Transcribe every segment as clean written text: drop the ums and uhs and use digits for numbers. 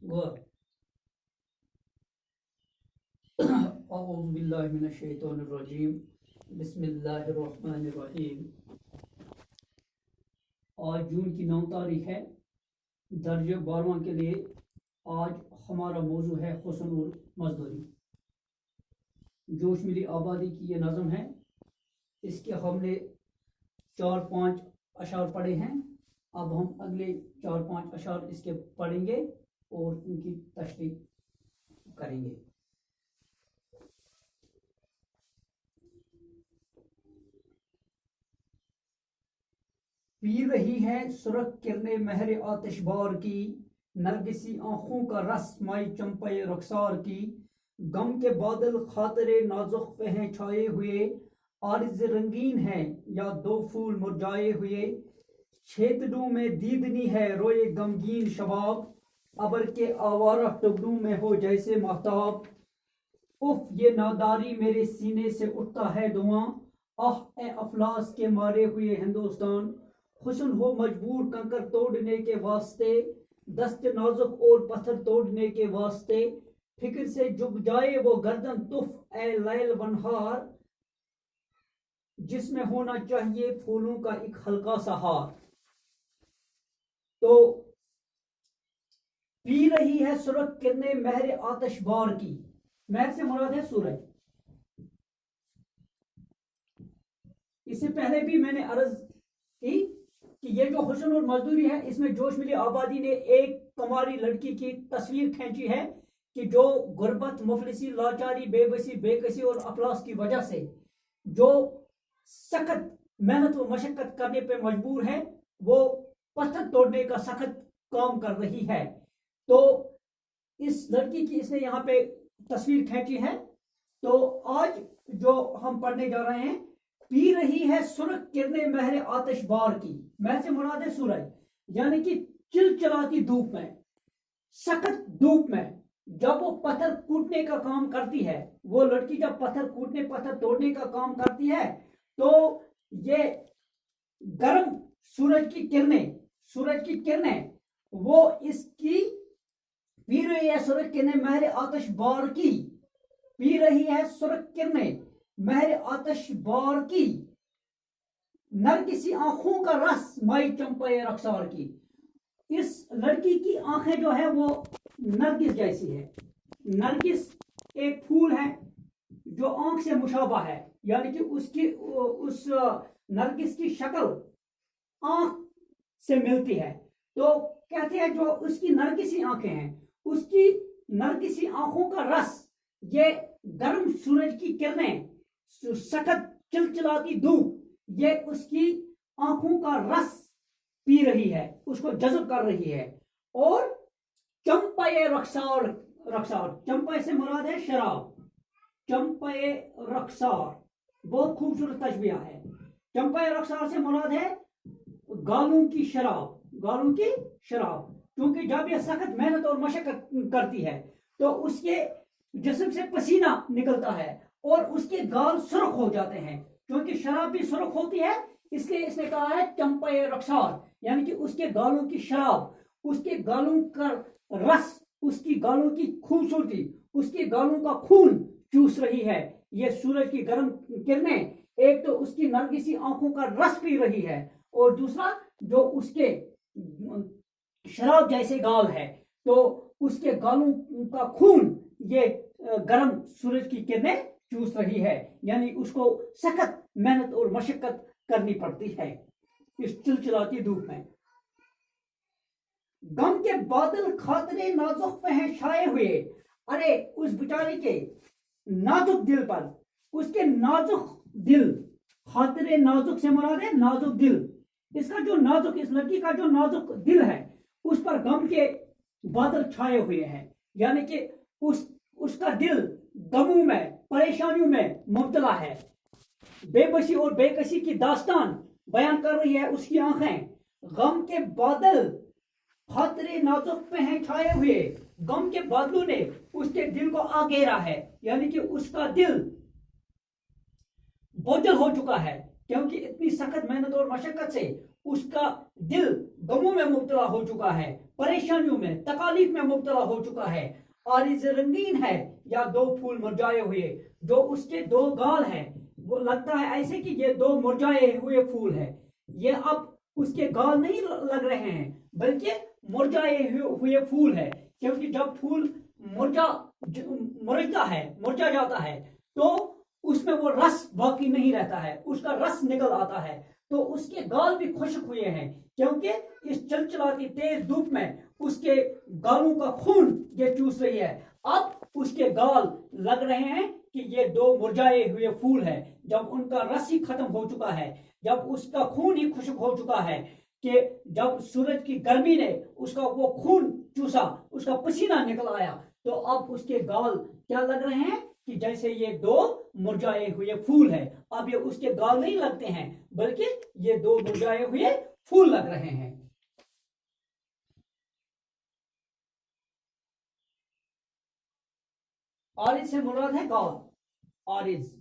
गो अऊज़ु बिल्लाहि मिनश शैतानिर रजीम बिस्मिल्लाहिर रहमानिर रहीम। आज जून की 9 तारीख है। दर्ज 12वां के लिए आज हमारा मौजू है हुस्न और मजदूरी। जोश मिली आबादी की ये नज़म है। इसके हमने 4-5 अशार पढ़े हैं। अब हम अगले 4-5 अशार इसके पढ़ेंगे और इनकी तशरीह करेंगे। पी रही है सुरख किरने महरे आतिशबार की, नरगिसी आंखों का रस माई चंपे रुखसार की। गम के बादल खातरे नाजुक पे हैं छाए हुए, आरिज़ रंगीन है या दो फूल मुरझाए हुए। छेतड़ों में दीदनी है रोए गमगीन शबाब, अबर के आवारा टुकड़ों में हो जैसे महताब। उफ ये नादारी मेरे सीने से उठता है धुआं, आह ए अफलास के मारे हुए हिंदुस्तान। हुस्न हो मजबूर कंकर तोड़ने के वास्ते, दस्त नाजुक और पत्थर तोड़ने के वास्ते। फिक्र से झुक जाए वो गर्दन तुफ ए लैल बनहार, जिसमें होना चाहिए फूलों का एक हल्का सा हार। तो पी रही है सुरख किरने महरे आतिशबार की। महर से मुराद है सूरज। इससे पहले भी मैंने अर्ज की कि ये जो हुस्न और मजदूरी है, इसमें जोश मिली आबादी ने एक कमारी लड़की की तस्वीर खींची है कि जो गुर्बत, मुफलिसी, लाचारी, बेबसी, बेकसी और अफलास की वजह से जो सख्त मेहनत व मशक्कत करने पे मजबूर है, वो पत्थर तोड़ने का सख्त काम कर रही है। तो इस लड़की की इसने यहाँ पे तस्वीर खींची है। तो आज जो हम पढ़ने जा रहे हैं, पी रही है सुरख किरने महरे आतिशबार की। महर से मुराद है सूरज, यानी कि चिलचिलाती धूप में, सख्त धूप में जब वो पत्थर कूटने का काम करती है, वो लड़की जब पत्थर तोड़ने का काम करती है, तो ये गर्म सूरज की किरणें वो इसकी पी रही है सुरख किरने महरे आतिशबार की। पी रही है सुरख किरनें महरे आतिशबार की, नरगिसी आंखों का रस माई चंपे रखसार की। इस लड़की की आंखें जो है वो नरगिस जैसी है। नरगिस एक फूल है जो आंख से मुशाबा है, यानी कि उस नरगिस की शक्ल आंख से मिलती है। तो कहते हैं जो उसकी नरगिसी आंखें हैं, उसकी नरगिसी आंखों का रस, ये गर्म सूरज की किरणें, सख्त चिलचिलाती धूप, ये उसकी आंखों का रस पी रही है, उसको जज़ब कर रही है। और चंपे रखसार, चंपे से मुराद है शराब। चंपे रखसार बहुत खूबसूरत तशबीह है। चंपे रखसार से मुराद है गालों की शराब। क्योंकि जब यह सख्त मेहनत और मशक्कत करती है तो उसके जिस्म से पसीना निकलता है और उसके गाल सुर्ख हो जाते हैं। क्योंकि शराब भी सुर्ख होती है, इसलिए इसने कहा है चंपे रखसार, यानी कि उसके गालों की शराब, उसके गालों का रस, उसकी गालों की खूबसूरती, उसके गालों का खून चूस रही है ये सूरज की गर्म किरणें। एक तो उसकी नरगिसी आंखों का रस पी रही है, और दूसरा जो उसके शराब जैसे गाल है, तो उसके गालों का खून ये गर्म सूरज की किरणें चूस रही है। यानी उसको सख्त मेहनत और मशक्कत करनी पड़ती है इस चिलचिलाती धूप में। गम के बादल खातरे नाजुक पे हैं छाए हुए। अरे उस बेचारे के नाजुक दिल पर, उसके नाजुक दिल, खातरे नाजुक से मुराद है नाजुक दिल। इसका जो नाजुक, इस लड़की का जो नाजुक दिल है, उस पर गम के बादल छाए हुए हैं। यानी कि उसका दिल गमों में, परेशानियों में मुब्तला है। बेबसी और बेकसी की दास्तान बयान कर रही है उसकी आंखें। गम के बादल खातरे नाजुक पे हैं छाए हुए। गम के बादलों ने उसके दिल को आ घेरा है, यानी कि उसका दिल बोझल हो चुका है, क्योंकि इतनी सख्त मेहनत और मशक्कत से उसका दिल गमों में मुब्तला हो चुका है, परेशानियों में, तकालीफ में मुब्तला हो चुका है। आरिज़ रंगीन है या दो फूल मुरझाए हुए, जो उसके दो गाल हैं वो लगता है ऐसे कि ये दो मुरझाए हुए फूल है। ये अब उसके गाल नहीं लग रहे हैं बल्कि मुरझाए हुए फूल है, क्योंकि जब फूल मुरझा जाता है तो उसमें वो रस बाकी नहीं रहता है, उसका रस निकल आता है। तो उसके गाल भी खुश्क हुए हैं, क्योंकि इस चलचलाती तेज धूप में उसके गालों का खून ये चूस रही है। अब उसके गाल लग रहे हैं कि ये दो मुरझाए हुए फूल है। जब उनका रस ही खत्म हो चुका है, जब उसका खून ही खुश्क हो चुका है, कि जब सूरज की गर्मी ने उसका वो खून चूसा, उसका पसीना निकल आया, तो अब उसके गाल क्या लग रहे हैं कि जैसे ये दो मुरझाए हुए फूल है। अब ये उसके गाल नहीं लगते हैं बल्कि ये दो मुरझाए हुए फूल लग रहे हैं। आरिज से मुराद है गाल। आरिज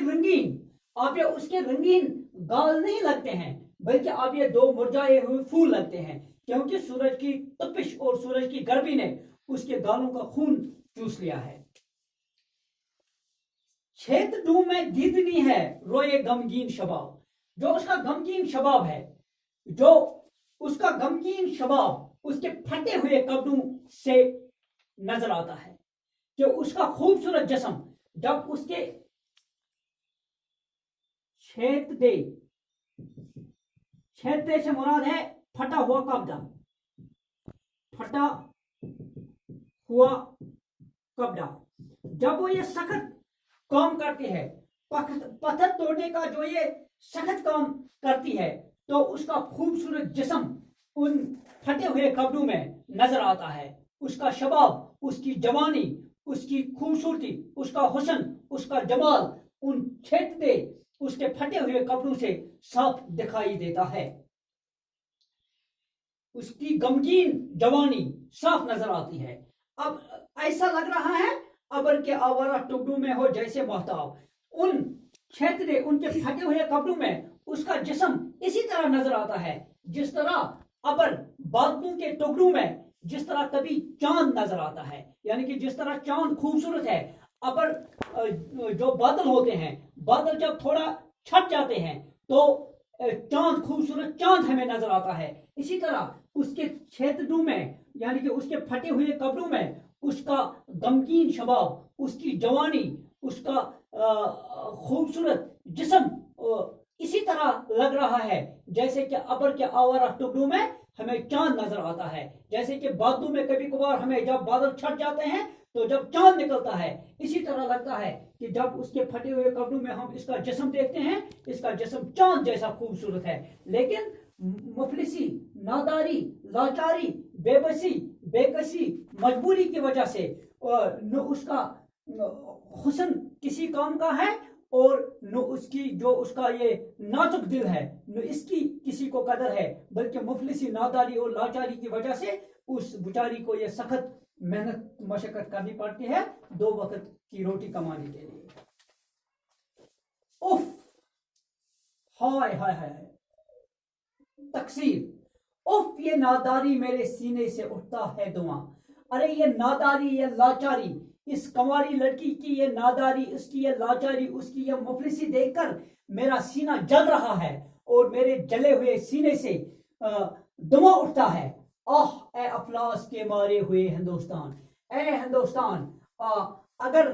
रंगीन, आप ये उसके रंगीन गाल नहीं लगते हैं बल्कि आप ये दो मुरझाए हुए फूल लगते हैं, क्योंकि सूरज की तपिश और सूरज की गर्मी ने उसके गालों का खून चूस लिया है। छेद डूम में दीदनी है रोए गमगीन शबाब, जो उसका गमगीन शबाब है, जो उसका गमगीन शबाब उसके फटे हुए कपड़ों से नजर आता है, कि उसका खूबसूरत जिस्म जब उसके छेद से मुराद है फटा हुआ कपड़ा, फटा हुआ कपड़ा। जब वो ये सख्त काम करती है, पत्थर तोड़ने का जो ये सख्त काम करती है, तो उसका खूबसूरत जिस्म उन फटे हुए कपड़ों में नजर आता है। उसका शबाब, उसकी जवानी, उसकी खूबसूरती, उसका हुस्न, उसका जमाल उन छेदते उसके फटे हुए कपड़ों से साफ दिखाई देता है। उसकी गमगीन जवानी साफ नजर आती है। अब ऐसा लग रहा है अबर के आवारा टुकड़ों में हो जैसे महताब। उन छेदते उनके फटे हुए कपड़ों में उसका जिस्म इसी तरह नजर आता है जिस तरह अबर बादलों के टुकड़ों में जिस तरह कभी चांद नजर आता है, यानी कि जिस तरह चांद खूबसूरत है, अबर जो बादल होते हैं, बादल जब थोड़ा छट जाते हैं तो चांद, खूबसूरत चांद हमें नजर आता है। इसी तरह उसके छेदों में, यानी कि उसके फटे हुए कपड़ों में उसका गमगीन शबाब, उसकी जवानी, उसका खूबसूरत जिस्म इसी तरह लग रहा है जैसे कि अबर के आवारा टुकड़ों में हमें चांद नजर आता है। जैसे कि बादलों में कभी कभार हमें जब बादल छट जाते हैं तो जब चांद निकलता है, इसी तरह लगता है कि जब उसके फटे हुए कपड़ों में हम इसका जिस्म देखते हैं, इसका जिस्म चांद जैसा खूबसूरत है। लेकिन मुफलिसी, नादारी, लाचारी, बेबसी, बेकसी, मजबूरी की वजह से न उसका हुस्न किसी काम का है और न उसकी जो उसका ये नाजुक दिल है, न इसकी किसी को कदर है, बल्कि मुफलिसी, नादारी और लाचारी की वजह से उस बेचारी को ये सख्त मेहनत मशक्कत करनी पड़ती है दो वक्त की रोटी कमाने के लिए। उफ, हाय हाय हाय, तकसीर, उफ ये नादारी मेरे सीने से उठता है धुआं। अरे ये नादारी, ये लाचारी, इस कंवारी लड़की की ये नादारी, उसकी ये लाचारी, उसकी ये मुफलिसी देखकर मेरा सीना जल रहा है और मेरे जले हुए सीने से धुआं उठता है। आह ए अफलास के मारे हुए हिंदुस्तान, ए हिंदुस्तान, अगर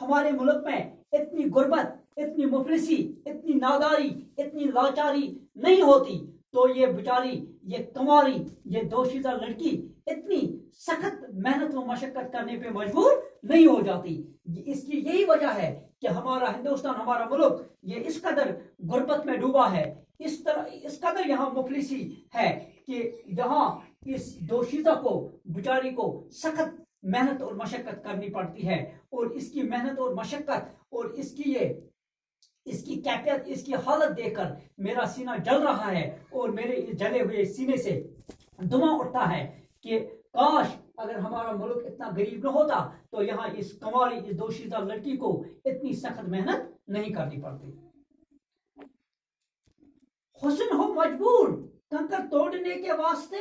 हमारे मुल्क में इतनी गुर्बत, इतनी मुफलिसी, इतनी नादारी, इतनी लाचारी नहीं होती तो ये बेचारी, ये कंवारी, ये दोशीदा लड़की इतनी सख्त मेहनत व मशक्कत करने पे मजबूर नहीं हो जाती। इसकी यही वजह है कि हमारा हिंदुस्तान, हमारा मुल्क ये इस कदर गुर्बत में डूबा है, इस कदर यहाँ मुफलिसी है कि यहाँ इस दोशीदा को, बेचारी को सख्त मेहनत और मशक्कत करनी पड़ती है। और इसकी मेहनत और मशक्कत और इसकी कैफियत, इसकी हालत देखकर मेरा सीना जल रहा है और मेरे जले हुए सीने से धुआं उठता है कि काश अगर हमारा मुल्क इतना गरीब न होता तो यहाँ इस कंवारी, इस दोशीदा लड़की को इतनी सख्त मेहनत नहीं करनी पड़ती। हुस्न हो मजबूर कंकर तोड़ने के वास्ते।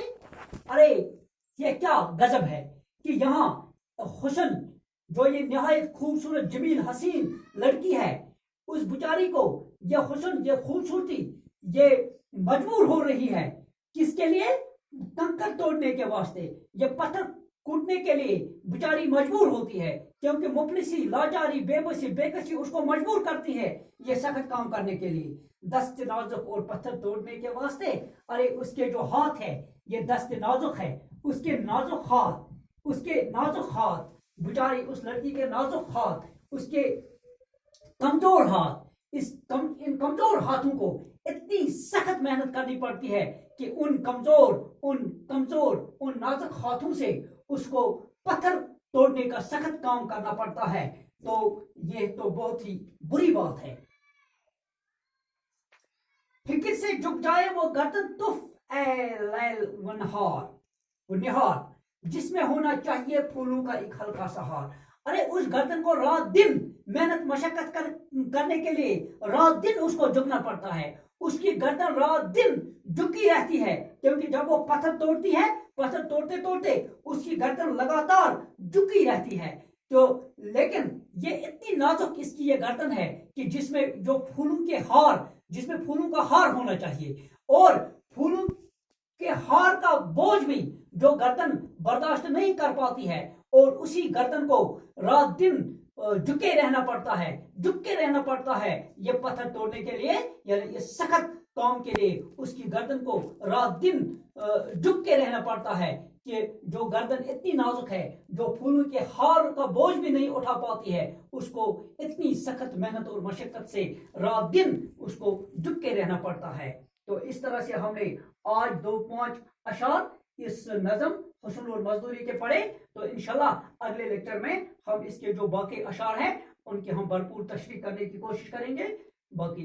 अरे ये क्या गजब है कि यहाँ हुस्न, जो ये निहायत खूबसूरत जमील हसीन लड़की है, उस बेचारी को ये हुस्न, ये खूबसूरती, ये मजबूर हो रही है किसके लिए? कंकर तोड़ने के वास्ते। ये पत्थर कूटने के लिए बेचारी मजबूर होती है, क्योंकि मुफलिसी, लाचारी, बेबसी, बेकसी उसको मजबूर करती है ये सख्त काम करने के लिए, दस्त नाजुक और पत्थर तोड़ने के वास्ते। अरे उसके जो हाथ है ये दस्त नाजुक है, उसके नाजुक हाथ, बेचारी उस लड़की के नाजुक हाथ, उसके कमजोर हाथ, इन कमजोर हाथों को इतनी सख्त मेहनत करनी पड़ती है कि उन नाजुक हाथों से उसको पत्थर तोड़ने का सख्त काम करना पड़ता है। तो ये तो बहुत ही बुरी बात है। फिक्र से झुक जाए वो गर्दन तुफ ए लैल व निहार, जिसमें होना चाहिए फूलों का एक हल्का सा हार। अरे उस गर्दन को रात दिन मेहनत मशक्कत करने के लिए रात दिन उसको झुकना पड़ता है। उसकी गर्दन रात दिन झुकी रहती है, क्योंकि जब वो पत्थर तोड़ती है, पत्थर तोड़ते तोड़ते उसकी गर्दन लगातार झुकी रहती है। तो लेकिन ये इतनी नाजुक इसकी ये गर्दन है कि जिसमें फूलों का हार होना चाहिए, और फूलों के हार का बोझ भी जो गर्दन बर्दाश्त नहीं कर पाती है, और उसी गर्दन को रात दिन झुक के रहना पड़ता है ये पत्थर तोड़ने के लिए, यानी ये सख्त काम के लिए उसकी गर्दन को रात दिन झुक के रहना पड़ता है कि जो गर्दन इतनी नाजुक है, जो फूलों के हार का बोझ भी नहीं उठा पाती है, उसको इतनी सख्त मेहनत और मशक्कत से रात दिन उसको झुक के रहना पड़ता है। तो इस तरह से हमने आज 2-5 अशार इस नज़म हुस्न और मजदूरी के पढ़े। तो इंशाल्लाह अगले लेक्चर में हम इसके जो बाकी अशार हैं उनकी हम भरपूर तशरीह करने की कोशिश करेंगे। बाकी